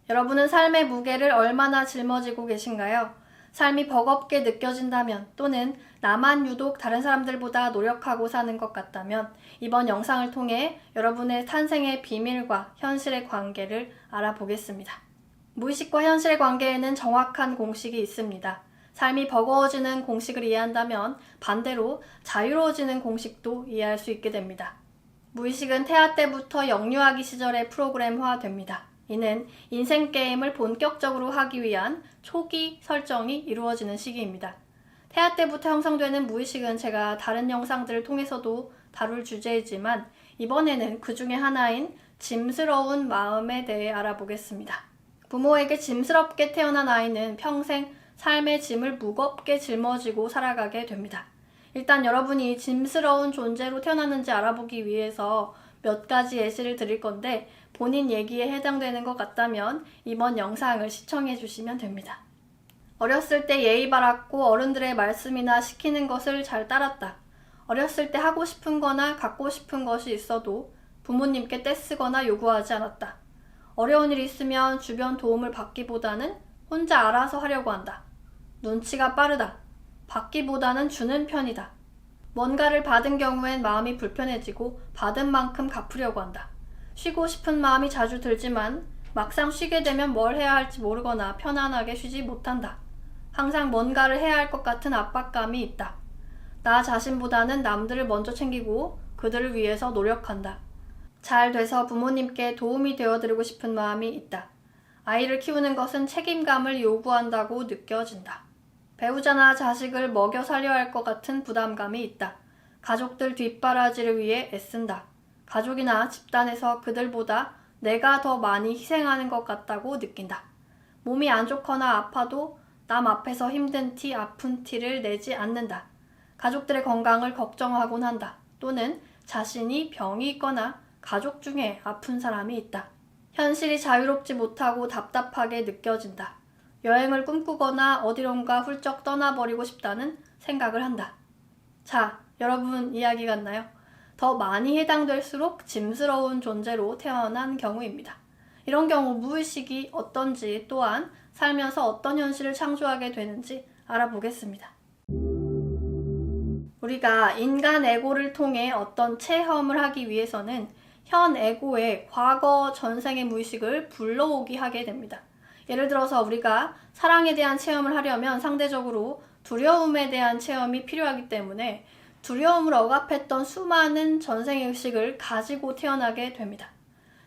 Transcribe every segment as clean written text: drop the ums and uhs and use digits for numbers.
여러분은 삶의 무게를 얼마나 짊어지고 계신가요? 삶이 버겁게 느껴진다면 또는 나만 유독 다른 사람들보다 노력하고 사는 것 같다면 이번 영상을 통해 여러분의 탄생의 비밀과 현실의 관계를 알아보겠습니다. 무의식과 현실의 관계에는 정확한 공식이 있습니다. 삶이 버거워지는 공식을 이해한다면 반대로 자유로워지는 공식도 이해할 수 있게 됩니다. 무의식은 태아 때부터 영유아기 시절에 프로그램화됩니다. 이는 인생 게임을 본격적으로 하기 위한 초기 설정이 이루어지는 시기입니다. 태아 때부터 형성되는 무의식은 제가 다른 영상들을 통해서도 다룰 주제이지만 이번에는 그 중에 하나인 짐스러운 마음에 대해 알아보겠습니다. 부모에게 짐스럽게 태어난 아이는 평생 삶의 짐을 무겁게 짊어지고 살아가게 됩니다. 일단 여러분이 짐스러운 존재로 태어났는지 알아보기 위해서 몇 가지 예시를 드릴 건데 본인 얘기에 해당되는 것 같다면 이번 영상을 시청해 주시면 됩니다. 어렸을 때 예의 바랐고 어른들의 말씀이나 시키는 것을 잘 따랐다. 어렸을 때 하고 싶은 거나 갖고 싶은 것이 있어도 부모님께 떼쓰거나 요구하지 않았다. 어려운 일이 있으면 주변 도움을 받기보다는 혼자 알아서 하려고 한다. 눈치가 빠르다. 받기보다는 주는 편이다. 뭔가를 받은 경우엔 마음이 불편해지고 받은 만큼 갚으려고 한다. 쉬고 싶은 마음이 자주 들지만 막상 쉬게 되면 뭘 해야 할지 모르거나 편안하게 쉬지 못한다. 항상 뭔가를 해야 할 것 같은 압박감이 있다. 나 자신보다는 남들을 먼저 챙기고 그들을 위해서 노력한다. 잘 돼서 부모님께 도움이 되어드리고 싶은 마음이 있다. 아이를 키우는 것은 책임감을 요구한다고 느껴진다. 배우자나 자식을 먹여 살려야 할 것 같은 부담감이 있다. 가족들 뒷바라지를 위해 애쓴다. 가족이나 집단에서 그들보다 내가 더 많이 희생하는 것 같다고 느낀다. 몸이 안 좋거나 아파도 남 앞에서 힘든 티, 아픈 티를 내지 않는다. 가족들의 건강을 걱정하곤 한다. 또는 자신이 병이 있거나 가족 중에 아픈 사람이 있다. 현실이 자유롭지 못하고 답답하게 느껴진다. 여행을 꿈꾸거나 어디론가 훌쩍 떠나버리고 싶다는 생각을 한다. 자, 여러분 이야기 같나요? 더 많이 해당될수록 짐스러운 존재로 태어난 경우입니다. 이런 경우 무의식이 어떤지 또한 살면서 어떤 현실을 창조하게 되는지 알아보겠습니다. 우리가 인간 에고를 통해 어떤 체험을 하기 위해서는 현 에고의 과거 전생의 무의식을 불러오게 하게 됩니다. 예를 들어서 우리가 사랑에 대한 체험을 하려면 상대적으로 두려움에 대한 체험이 필요하기 때문에 두려움을 억압했던 수많은 전생의 의식을 가지고 태어나게 됩니다.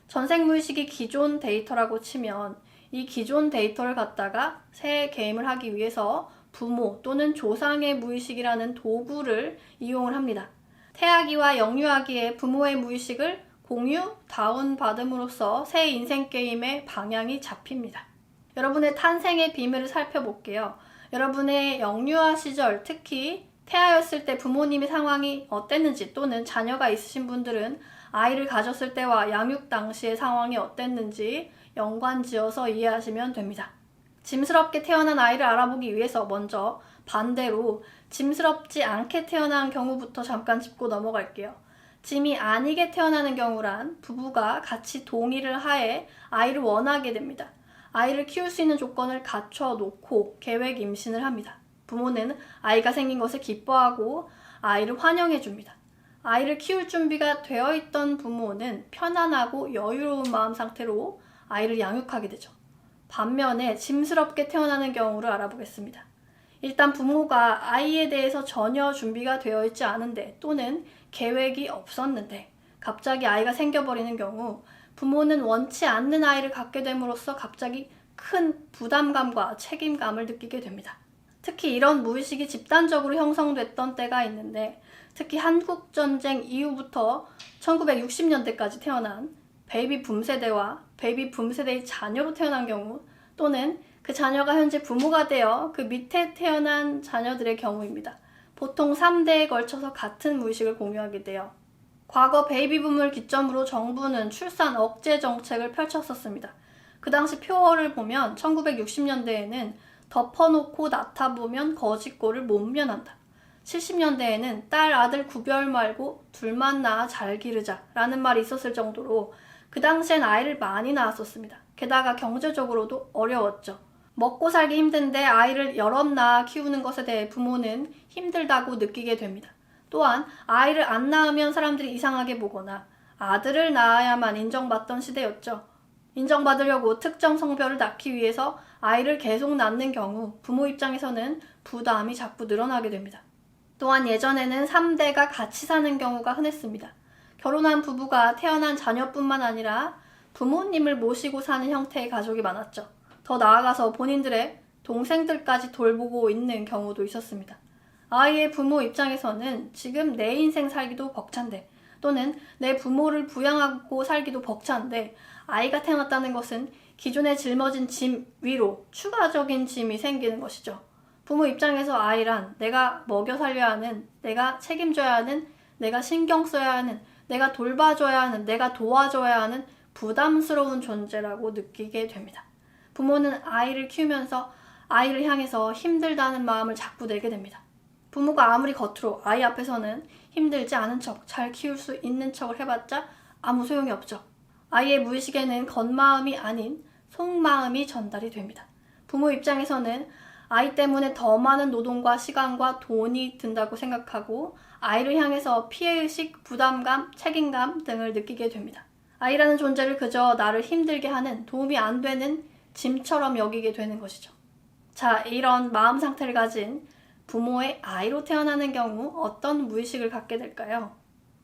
전생 무의식이 기존 데이터라고 치면 이 기존 데이터를 갖다가 새 게임을 하기 위해서 부모 또는 조상의 무의식이라는 도구를 이용을 합니다. 태아기와 영유아기의 부모의 무의식을 공유, 다운받음으로써 새 인생 게임의 방향이 잡힙니다. 여러분의 탄생의 비밀을 살펴볼게요. 여러분의 영유아 시절, 특히 태아였을 때 부모님의 상황이 어땠는지 또는 자녀가 있으신 분들은 아이를 가졌을 때와 양육 당시의 상황이 어땠는지 연관지어서 이해하시면 됩니다. 짐스럽게 태어난 아이를 알아보기 위해서 먼저 반대로 짐스럽지 않게 태어난 경우부터 잠깐 짚고 넘어갈게요. 짐이 아니게 태어나는 경우란 부부가 같이 동의를 하에 아이를 원하게 됩니다. 아이를 키울 수 있는 조건을 갖춰놓고 계획 임신을 합니다. 부모는 아이가 생긴 것을 기뻐하고 아이를 환영해 줍니다. 아이를 키울 준비가 되어 있던 부모는 편안하고 여유로운 마음 상태로 아이를 양육하게 되죠. 반면에 짐스럽게 태어나는 경우를 알아보겠습니다. 일단 부모가 아이에 대해서 전혀 준비가 되어 있지 않은데 또는 계획이 없었는데 갑자기 아이가 생겨버리는 경우 부모는 원치 않는 아이를 갖게 됨으로써 갑자기 큰 부담감과 책임감을 느끼게 됩니다. 특히 이런 무의식이 집단적으로 형성됐던 때가 있는데 특히 한국전쟁 이후부터 1960년대까지 태어난 베이비 붐 세대와 베이비 붐 세대의 자녀로 태어난 경우 또는 그 자녀가 현재 부모가 되어 그 밑에 태어난 자녀들의 경우입니다. 보통 3대에 걸쳐서 같은 무의식을 공유하게 돼요. 과거 베이비붐을 기점으로 정부는 출산 억제 정책을 펼쳤었습니다. 그 당시 표어를 보면 1960년대에는 덮어놓고 낳다보면 거짓골을 못 면한다. 70년대에는 딸, 아들 구별 말고 둘만 낳아 잘 기르자 라는 말이 있었을 정도로 그 당시엔 아이를 많이 낳았었습니다. 게다가 경제적으로도 어려웠죠. 먹고 살기 힘든데 아이를 여럿 낳아 키우는 것에 대해 부모는 힘들다고 느끼게 됩니다. 또한 아이를 안 낳으면 사람들이 이상하게 보거나 아들을 낳아야만 인정받던 시대였죠. 인정받으려고 특정 성별을 낳기 위해서 아이를 계속 낳는 경우 부모 입장에서는 부담이 자꾸 늘어나게 됩니다. 또한 예전에는 3대가 같이 사는 경우가 흔했습니다. 결혼한 부부가 태어난 자녀뿐만 아니라 부모님을 모시고 사는 형태의 가족이 많았죠. 더 나아가서 본인들의 동생들까지 돌보고 있는 경우도 있었습니다. 아이의 부모 입장에서는 지금 내 인생 살기도 벅찬데 또는 내 부모를 부양하고 살기도 벅찬데 아이가 태어났다는 것은 기존에 짊어진 짐 위로 추가적인 짐이 생기는 것이죠. 부모 입장에서 아이란 내가 먹여 살려야 하는, 내가 책임져야 하는, 내가 신경 써야 하는, 내가 돌봐줘야 하는, 내가 도와줘야 하는 부담스러운 존재라고 느끼게 됩니다. 부모는 아이를 키우면서 아이를 향해서 힘들다는 마음을 자꾸 내게 됩니다. 부모가 아무리 겉으로 아이 앞에서는 힘들지 않은 척, 잘 키울 수 있는 척을 해봤자 아무 소용이 없죠. 아이의 무의식에는 겉마음이 아닌 속마음이 전달이 됩니다. 부모 입장에서는 아이 때문에 더 많은 노동과 시간과 돈이 든다고 생각하고 아이를 향해서 피해의식, 부담감, 책임감 등을 느끼게 됩니다. 아이라는 존재를 그저 나를 힘들게 하는, 도움이 안 되는 짐처럼 여기게 되는 것이죠. 자, 이런 마음 상태를 가진 부모의 아이로 태어나는 경우 어떤 무의식을 갖게 될까요?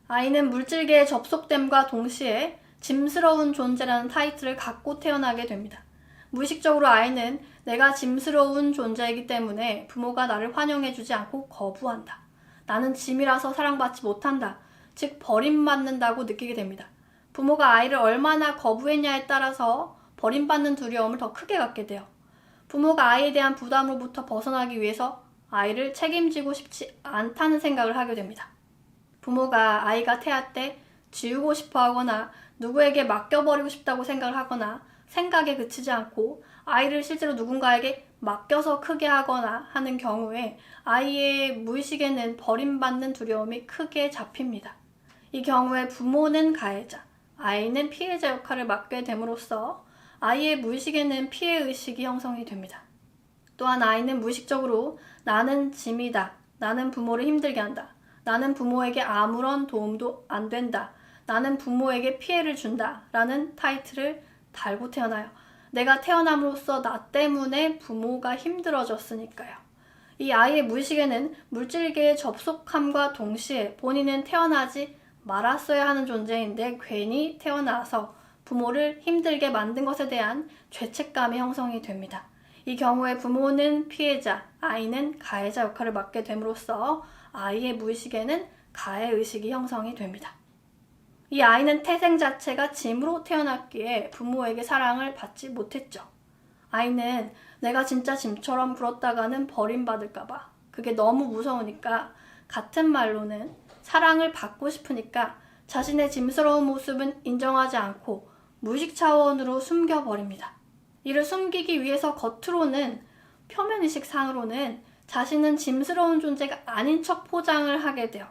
아이는 물질계에 접속됨과 동시에 짐스러운 존재라는 타이틀을 갖고 태어나게 됩니다. 무의식적으로 아이는 내가 짐스러운 존재이기 때문에 부모가 나를 환영해주지 않고 거부한다. 나는 짐이라서 사랑받지 못한다. 즉 버림받는다고 느끼게 됩니다. 부모가 아이를 얼마나 거부했냐에 따라서 버림받는 두려움을 더 크게 갖게 돼요. 부모가 아이에 대한 부담으로부터 벗어나기 위해서 아이를 책임지고 싶지 않다는 생각을 하게 됩니다. 부모가 아이가 태아 때 지우고 싶어 하거나 누구에게 맡겨버리고 싶다고 생각을 하거나 생각에 그치지 않고 아이를 실제로 누군가에게 맡겨서 크게 하거나 하는 경우에 아이의 무의식에는 버림받는 두려움이 크게 잡힙니다. 이 경우에 부모는 가해자, 아이는 피해자 역할을 맡게 됨으로써 아이의 무의식에는 피해의식이 형성이 됩니다. 또한 아이는 무의식적으로 나는 짐이다, 나는 부모를 힘들게 한다, 나는 부모에게 아무런 도움도 안 된다, 나는 부모에게 피해를 준다 라는 타이틀을 달고 태어나요. 내가 태어남으로써 나 때문에 부모가 힘들어졌으니까요. 이 아이의 무의식에는 물질계에 접속함과 동시에 본인은 태어나지 말았어야 하는 존재인데 괜히 태어나서 부모를 힘들게 만든 것에 대한 죄책감이 형성이 됩니다. 이 경우에 부모는 피해자, 아이는 가해자 역할을 맡게 됨으로써 아이의 무의식에는 가해의식이 형성이 됩니다. 이 아이는 태생 자체가 짐으로 태어났기에 부모에게 사랑을 받지 못했죠. 아이는 내가 진짜 짐처럼 굴었다가는 버림받을까봐 그게 너무 무서우니까 같은 말로는 사랑을 받고 싶으니까 자신의 짐스러운 모습은 인정하지 않고 무의식 차원으로 숨겨버립니다. 이를 숨기기 위해서 겉으로는 표면의식 상으로는 자신은 짐스러운 존재가 아닌 척 포장을 하게 돼요.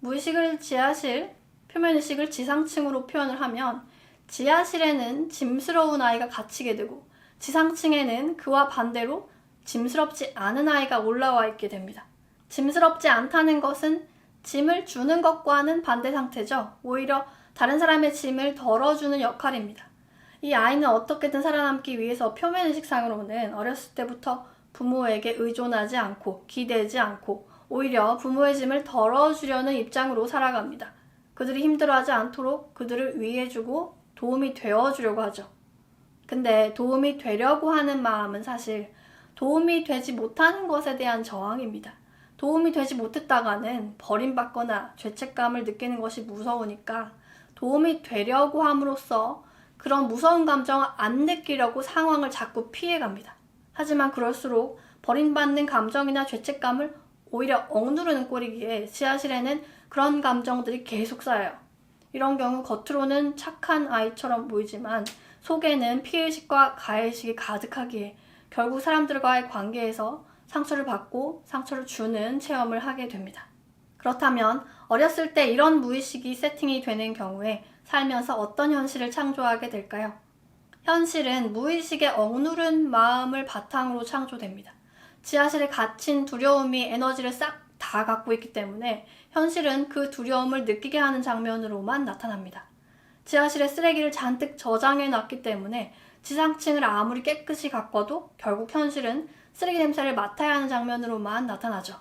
무의식을 지하실, 표면의식을 지상층으로 표현을 하면 지하실에는 짐스러운 아이가 갇히게 되고 지상층에는 그와 반대로 짐스럽지 않은 아이가 올라와 있게 됩니다. 짐스럽지 않다는 것은 짐을 주는 것과는 반대 상태죠. 오히려 다른 사람의 짐을 덜어주는 역할입니다. 이 아이는 어떻게든 살아남기 위해서 표면의식상으로는 어렸을 때부터 부모에게 의존하지 않고 기대지 않고 오히려 부모의 짐을 덜어주려는 입장으로 살아갑니다. 그들이 힘들어하지 않도록 그들을 위해주고 도움이 되어주려고 하죠. 근데 도움이 되려고 하는 마음은 사실 도움이 되지 못하는 것에 대한 저항입니다. 도움이 되지 못했다가는 버림받거나 죄책감을 느끼는 것이 무서우니까 도움이 되려고 함으로써 그런 무서운 감정을 안 느끼려고 상황을 자꾸 피해갑니다. 하지만 그럴수록 버림받는 감정이나 죄책감을 오히려 억누르는 꼴이기에 지하실에는 그런 감정들이 계속 쌓여요. 이런 경우 겉으로는 착한 아이처럼 보이지만 속에는 피해의식과 가해의식이 가득하기에 결국 사람들과의 관계에서 상처를 받고 상처를 주는 체험을 하게 됩니다. 그렇다면 어렸을 때 이런 무의식이 세팅이 되는 경우에 살면서 어떤 현실을 창조하게 될까요? 현실은 무의식의 억누른 마음을 바탕으로 창조됩니다. 지하실에 갇힌 두려움이 에너지를 싹 다 갖고 있기 때문에 현실은 그 두려움을 느끼게 하는 장면으로만 나타납니다. 지하실에 쓰레기를 잔뜩 저장해 놨기 때문에 지상층을 아무리 깨끗이 가꿔도 결국 현실은 쓰레기 냄새를 맡아야 하는 장면으로만 나타나죠.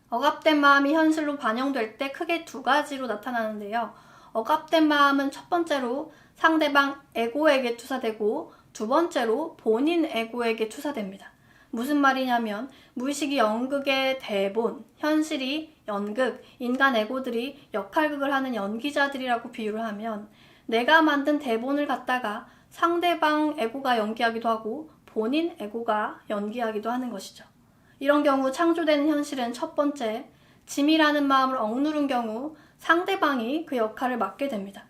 억압된 마음이 현실로 반영될 때 크게 두 가지로 나타나는데요. 억압된 마음은 첫 번째로 상대방 에고에게 투사되고 두 번째로 본인 에고에게 투사됩니다. 무슨 말이냐면 무의식이 연극의 대본, 현실이 연극, 인간 에고들이 역할극을 하는 연기자들이라고 비유를 하면 내가 만든 대본을 갖다가 상대방 에고가 연기하기도 하고 본인 에고가 연기하기도 하는 것이죠. 이런 경우 창조되는 현실은 첫 번째, 짐이라는 마음을 억누른 경우 상대방이 그 역할을 맡게 됩니다.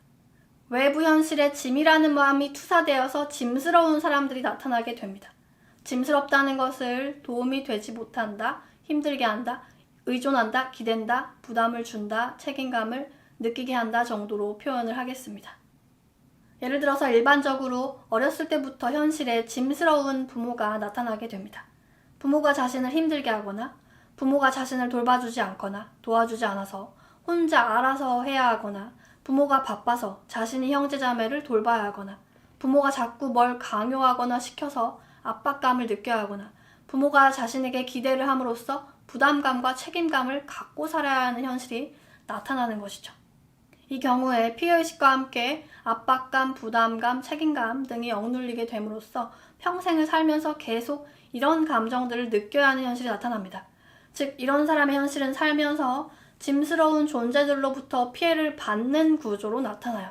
외부 현실에 짐이라는 마음이 투사되어서 짐스러운 사람들이 나타나게 됩니다. 짐스럽다는 것을 도움이 되지 못한다, 힘들게 한다, 의존한다, 기댄다, 부담을 준다, 책임감을 느끼게 한다 정도로 표현을 하겠습니다. 예를 들어서 일반적으로 어렸을 때부터 현실에 짐스러운 부모가 나타나게 됩니다. 부모가 자신을 힘들게 하거나 부모가 자신을 돌봐주지 않거나 도와주지 않아서 혼자 알아서 해야 하거나 부모가 바빠서 자신이 형제자매를 돌봐야 하거나 부모가 자꾸 뭘 강요하거나 시켜서 압박감을 느껴야 하거나 부모가 자신에게 기대를 함으로써 부담감과 책임감을 갖고 살아야 하는 현실이 나타나는 것이죠. 이 경우에 피해의식과 함께 압박감, 부담감, 책임감 등이 억눌리게 됨으로써 평생을 살면서 계속 이런 감정들을 느껴야 하는 현실이 나타납니다. 즉, 이런 사람의 현실은 살면서 짐스러운 존재들로부터 피해를 받는 구조로 나타나요.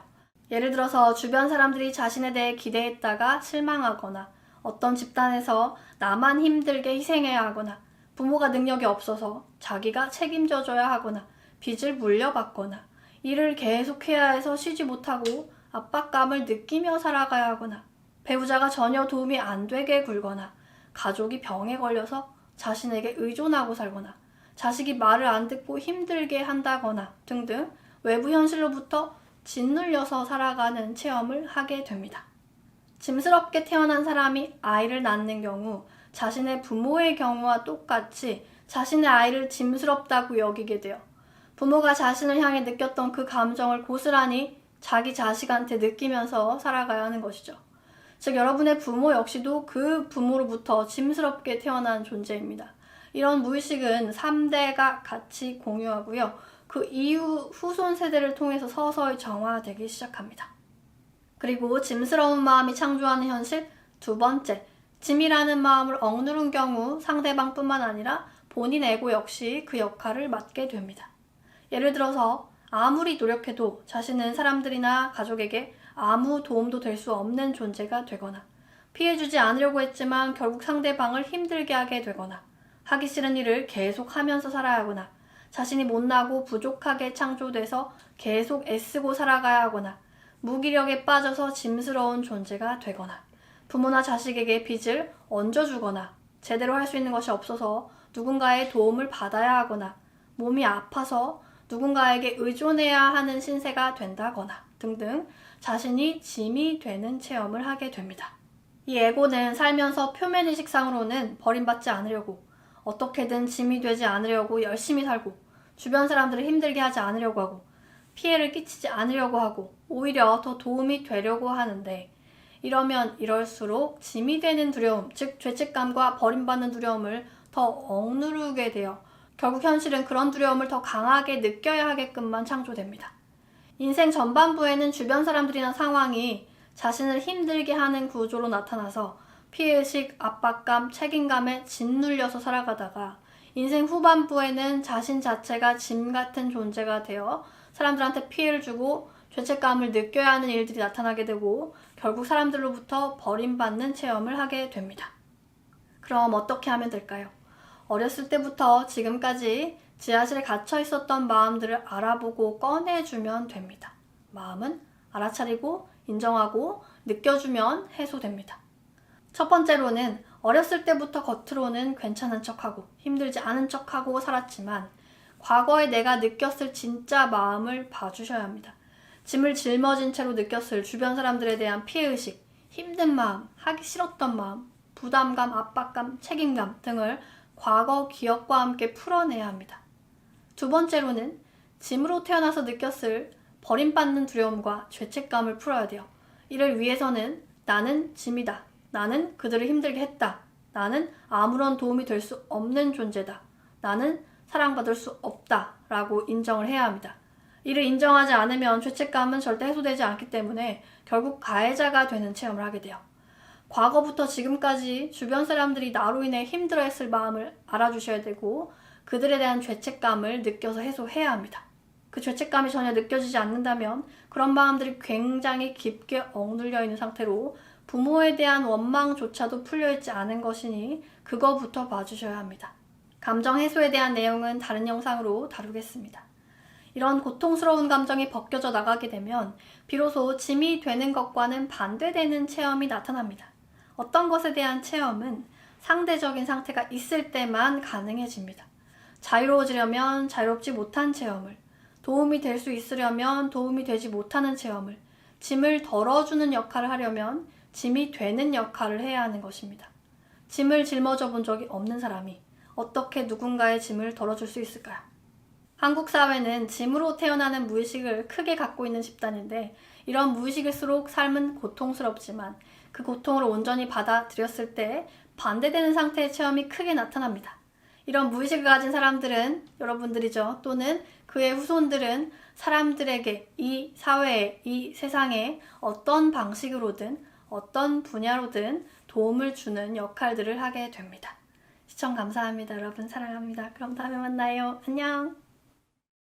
예를 들어서 주변 사람들이 자신에 대해 기대했다가 실망하거나 어떤 집단에서 나만 힘들게 희생해야 하거나 부모가 능력이 없어서 자기가 책임져줘야 하거나 빚을 물려받거나 일을 계속해야 해서 쉬지 못하고 압박감을 느끼며 살아가야 하거나 배우자가 전혀 도움이 안 되게 굴거나 가족이 병에 걸려서 자신에게 의존하고 살거나 자식이 말을 안 듣고 힘들게 한다거나 등등 외부 현실로부터 짓눌려서 살아가는 체험을 하게 됩니다. 짐스럽게 태어난 사람이 아이를 낳는 경우 자신의 부모의 경우와 똑같이 자신의 아이를 짐스럽다고 여기게 돼요. 부모가 자신을 향해 느꼈던 그 감정을 고스란히 자기 자식한테 느끼면서 살아가야 하는 것이죠. 즉, 여러분의 부모 역시도 그 부모로부터 짐스럽게 태어난 존재입니다. 이런 무의식은 3대가 같이 공유하고요. 그 이후 후손 세대를 통해서 서서히 정화되기 시작합니다. 그리고 짐스러운 마음이 창조하는 현실 두 번째, 짐이라는 마음을 억누른 경우 상대방뿐만 아니라 본인 에고 역시 그 역할을 맡게 됩니다. 예를 들어서 아무리 노력해도 자신은 사람들이나 가족에게 아무 도움도 될 수 없는 존재가 되거나 피해주지 않으려고 했지만 결국 상대방을 힘들게 하게 되거나 하기 싫은 일을 계속 하면서 살아야 하거나 자신이 못나고 부족하게 창조돼서 계속 애쓰고 살아가야 하거나 무기력에 빠져서 짐스러운 존재가 되거나 부모나 자식에게 빚을 얹어주거나 제대로 할 수 있는 것이 없어서 누군가의 도움을 받아야 하거나 몸이 아파서 누군가에게 의존해야 하는 신세가 된다거나 등등 자신이 짐이 되는 체험을 하게 됩니다. 이 에고는 살면서 표면의식상으로는 버림받지 않으려고 어떻게든 짐이 되지 않으려고 열심히 살고 주변 사람들을 힘들게 하지 않으려고 하고 피해를 끼치지 않으려고 하고 오히려 더 도움이 되려고 하는데 이러면 이럴수록 짐이 되는 두려움, 즉 죄책감과 버림받는 두려움을 더 억누르게 되어 결국 현실은 그런 두려움을 더 강하게 느껴야 하게끔만 창조됩니다. 인생 전반부에는 주변 사람들이나 상황이 자신을 힘들게 하는 구조로 나타나서 피해의식, 압박감, 책임감에 짓눌려서 살아가다가 인생 후반부에는 자신 자체가 짐 같은 존재가 되어 사람들한테 피해를 주고 죄책감을 느껴야 하는 일들이 나타나게 되고 결국 사람들로부터 버림받는 체험을 하게 됩니다. 그럼 어떻게 하면 될까요? 어렸을 때부터 지금까지 지하실에 갇혀 있었던 마음들을 알아보고 꺼내주면 됩니다. 마음은 알아차리고 인정하고 느껴주면 해소됩니다. 첫 번째로는 어렸을 때부터 겉으로는 괜찮은 척하고 힘들지 않은 척하고 살았지만 과거에 내가 느꼈을 진짜 마음을 봐주셔야 합니다. 짐을 짊어진 채로 느꼈을 주변 사람들에 대한 피해의식, 힘든 마음, 하기 싫었던 마음, 부담감, 압박감, 책임감 등을 과거 기억과 함께 풀어내야 합니다. 두 번째로는 짐으로 태어나서 느꼈을 버림받는 두려움과 죄책감을 풀어야 돼요. 이를 위해서는 나는 짐이다. 나는 그들을 힘들게 했다. 나는 아무런 도움이 될 수 없는 존재다. 나는 사랑받을 수 없다. 라고 인정을 해야 합니다. 이를 인정하지 않으면 죄책감은 절대 해소되지 않기 때문에 결국 가해자가 되는 체험을 하게 돼요. 과거부터 지금까지 주변 사람들이 나로 인해 힘들어했을 마음을 알아주셔야 되고 그들에 대한 죄책감을 느껴서 해소해야 합니다. 그 죄책감이 전혀 느껴지지 않는다면 그런 마음들이 굉장히 깊게 억눌려 있는 상태로 부모에 대한 원망조차도 풀려있지 않은 것이니 그거부터 봐주셔야 합니다. 감정 해소에 대한 내용은 다른 영상으로 다루겠습니다. 이런 고통스러운 감정이 벗겨져 나가게 되면 비로소 짐이 되는 것과는 반대되는 체험이 나타납니다. 어떤 것에 대한 체험은 상대적인 상태가 있을 때만 가능해집니다. 자유로워지려면 자유롭지 못한 체험을, 도움이 될 수 있으려면 도움이 되지 못하는 체험을, 짐을 덜어주는 역할을 하려면 짐이 되는 역할을 해야 하는 것입니다. 짐을 짊어져 본 적이 없는 사람이 어떻게 누군가의 짐을 덜어줄 수 있을까요? 한국 사회는 짐으로 태어나는 무의식을 크게 갖고 있는 집단인데 이런 무의식일수록 삶은 고통스럽지만 그 고통을 온전히 받아들였을 때 반대되는 상태의 체험이 크게 나타납니다. 이런 무의식을 가진 사람들은 여러분들이죠. 또는 그의 후손들은 사람들에게, 이 사회에, 이 세상에 어떤 방식으로든 어떤 분야로든 도움을 주는 역할들을 하게 됩니다. 시청 감사합니다. 여러분 사랑합니다. 그럼 다음에 만나요. 안녕.